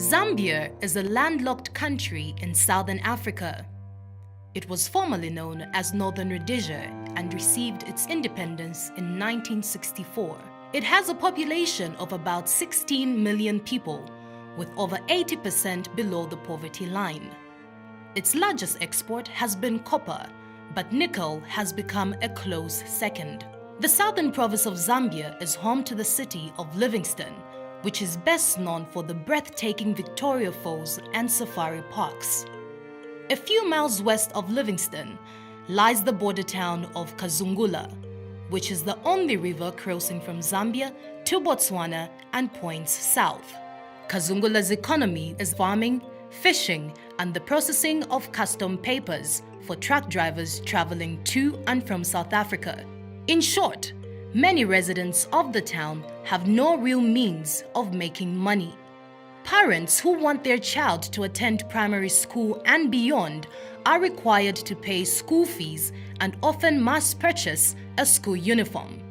Zambia is a landlocked country in southern Africa. It was formerly known as Northern Rhodesia and received its independence in 1964. It has a population of about 16 million people, with over 80% below the poverty line. Its largest export has been copper, but nickel has become a close second. The southern province of Zambia is home to the city of Livingstone, which is best known for the breathtaking Victoria Falls and safari parks. A few miles west of Livingstone lies the border town of Kazungula, which is the only river crossing from Zambia to Botswana and points south. Kazungula's economy is farming, fishing, and the processing of custom papers for truck drivers traveling to and from South Africa. In short, many residents of the town have no real means of making money. Parents who want their child to attend primary school and beyond are required to pay school fees and often must purchase a school uniform.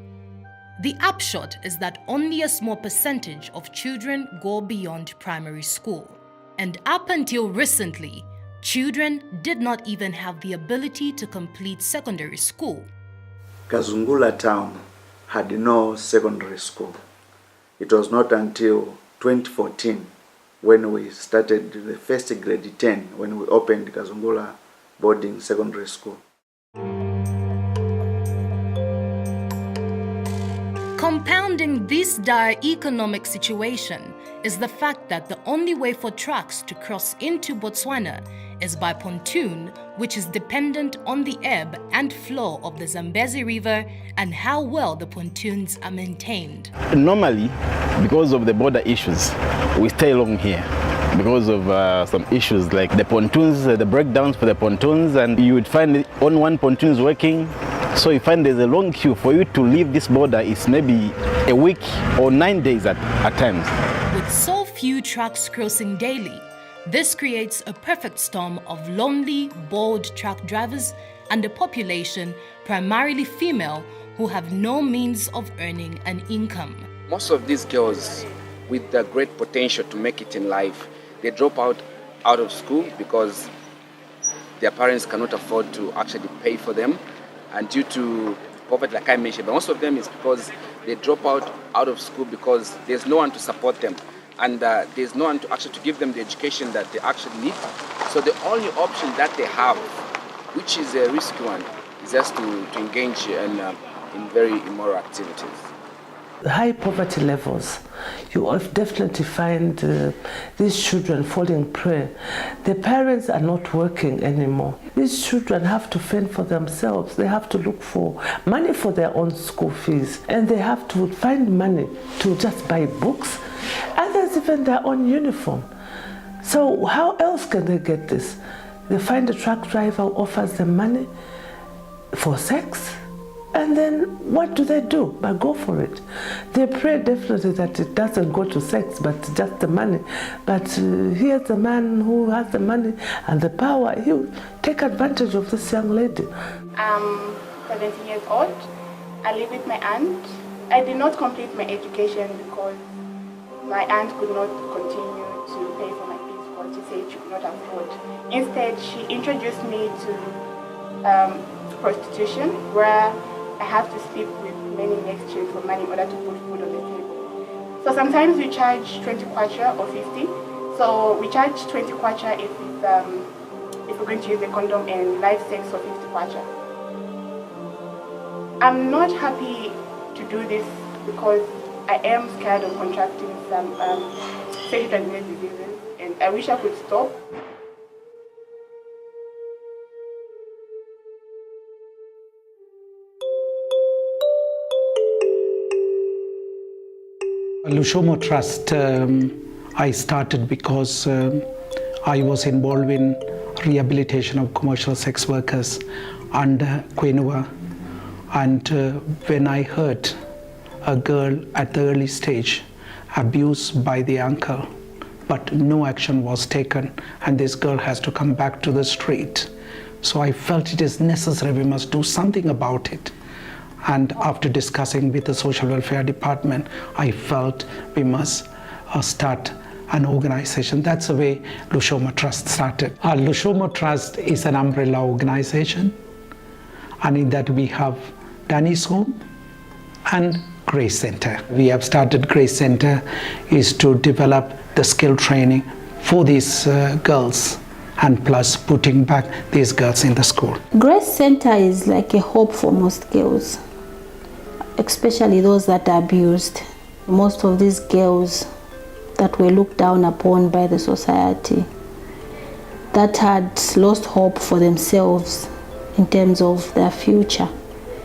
The upshot is that only a small percentage of children go beyond primary school. And up until recently, children did not even have the ability to complete secondary school. Kazungula town had no secondary school. It was not until 2014 when we started the first grade 10 when we opened Kazungula boarding secondary school. Compounding this dire economic situation is the fact that the only way for trucks to cross into Botswana is by pontoon, which is dependent on the ebb and flow of the Zambezi River and how well the pontoons are maintained. Normally, because of the border issues, we stay long here because of some issues like the pontoons, the breakdowns for the pontoons, and you would find on one pontoon is working, so you find there's a long queue. For you to leave this border is maybe a week or 9 days at times. With so few trucks crossing daily, this creates a perfect storm of lonely, bored truck drivers and a population, primarily female, who have no means of earning an income. Most of these girls with the great potential to make it in life, they drop out of school because their parents cannot afford to actually pay for them, and due to poverty, like I mentioned, but most of them is because they drop out of school because there's no one to support them, and there's no one to actually to give them the education that they actually need. So the only option that they have, which is a risky one, is just to engage in very immoral activities. High poverty levels, you will definitely find these children falling prey. The parents are not working anymore. These children have to fend for themselves. They have to look for money for their own school fees, and they have to find money to just buy books, others even their own uniform. So how else can they get this? They find a truck driver who offers them money for sex, and then what do? But go for it. They pray definitely that it doesn't go to sex, but just the money. But here's the man who has the money and the power. He'll take advantage of this young lady. I'm 17 years old. I live with my aunt. I did not complete my education because my aunt could not continue to pay for my fees because she said she could not afford. Instead, she introduced me to prostitution, where I have to sleep with many in exchange for money in order to put food on the table. So sometimes we charge 20 kwacha or 50. So we charge 20 kwacha if we're going to use a condom, and live sex for 50 kwacha. I'm not happy to do this because I am scared of contracting some sexually transmitted diseases, and I wish I could stop. Lushomo Trust, I started because I was involved in rehabilitation of commercial sex workers under Kwenua. And when I heard a girl at the early stage abused by the uncle, but no action was taken, and this girl has to come back to the street. So I felt it is necessary, we must do something about it. And after discussing with the social welfare department, I felt we must start an organization. That's the way Lushomo Trust started. Our Lushomo Trust is an umbrella organization, and in that we have Danny's Home and Grace Center. We have started Grace Center is to develop the skill training for these girls, and plus putting back these girls in the school. Grace Center is like a hope for most girls, especially those that are abused. Most of these girls that were looked down upon by the society, that had lost hope for themselves in terms of their future.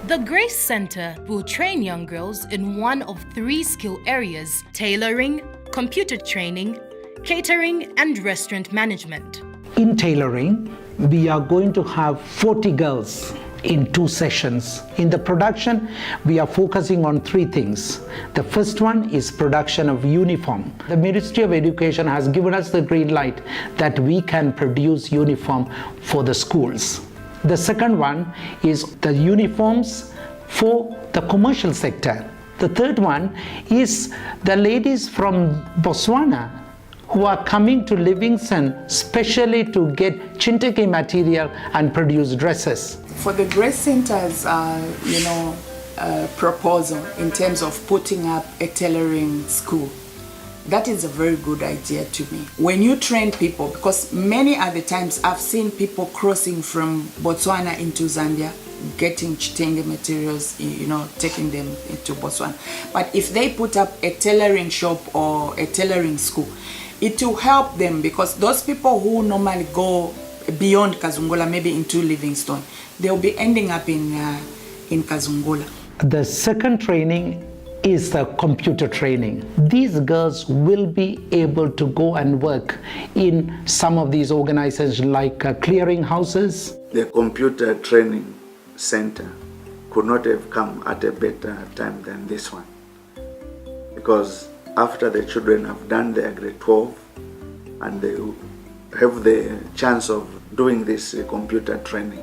The Grace Center will train young girls in one of 3 skill areas: tailoring, computer training, catering, and restaurant management. In tailoring, we are going to have 40 girls in 2 sessions. In the production, we are focusing on 3 things. The first one is production of uniform. The Ministry of Education has given us the green light that we can produce uniform for the schools. The second one is the uniforms for the commercial sector. The third one is the ladies from Botswana who are coming to Livingston specially to get chinteke material and produce dresses. For the Grace Center's proposal in terms of putting up a tailoring school, that is a very good idea to me. When you train people, because many other times I've seen people crossing from Botswana into Zambia, getting chitenge materials, taking them into Botswana. But if they put up a tailoring shop or a tailoring school, it will help them, because those people who normally go beyond Kazungola, maybe into Livingstone, they'll be ending up in Kazungola. The second training is the computer training. These girls will be able to go and work in some of these organizations like clearing houses. The computer training center could not have come at a better time than this one, because after the children have done their grade 12 and they have the chance of doing this computer training,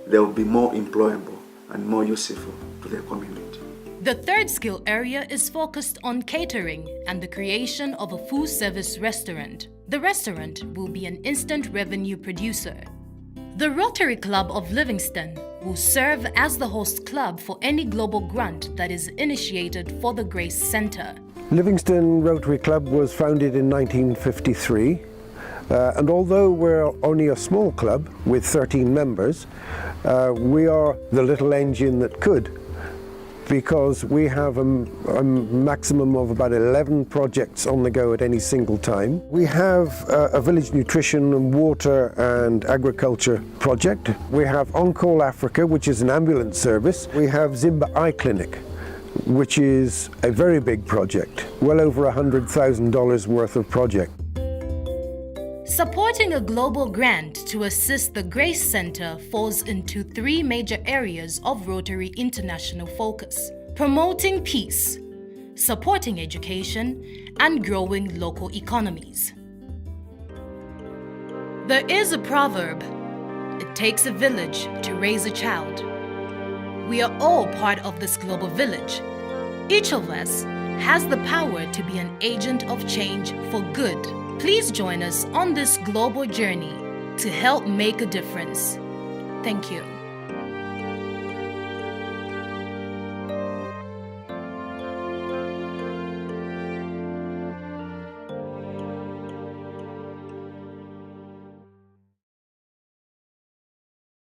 they will be more employable and more useful to their community. The third skill area is focused on catering and the creation of a full service restaurant. The restaurant will be an instant revenue producer. The Rotary Club of Livingston will serve as the host club for any global grant that is initiated for the Grace Center. Livingston Rotary Club was founded in 1953, and although we're only a small club with 13 members, we are the little engine that could, because we have a maximum of about 11 projects on the go at any single time. We have a village nutrition and water and agriculture project. We have On Call Africa, which is an ambulance service. We have Zimba Eye Clinic, which is a very big project, well over $100,000 worth of project. Supporting a global grant to assist the Grace Center falls into 3 major areas of Rotary International focus: promoting peace, supporting education, and growing local economies. There is a proverb: it takes a village to raise a child. We are all part of this global village. Each of us has the power to be an agent of change for good. Please join us on this global journey to help make a difference. Thank you.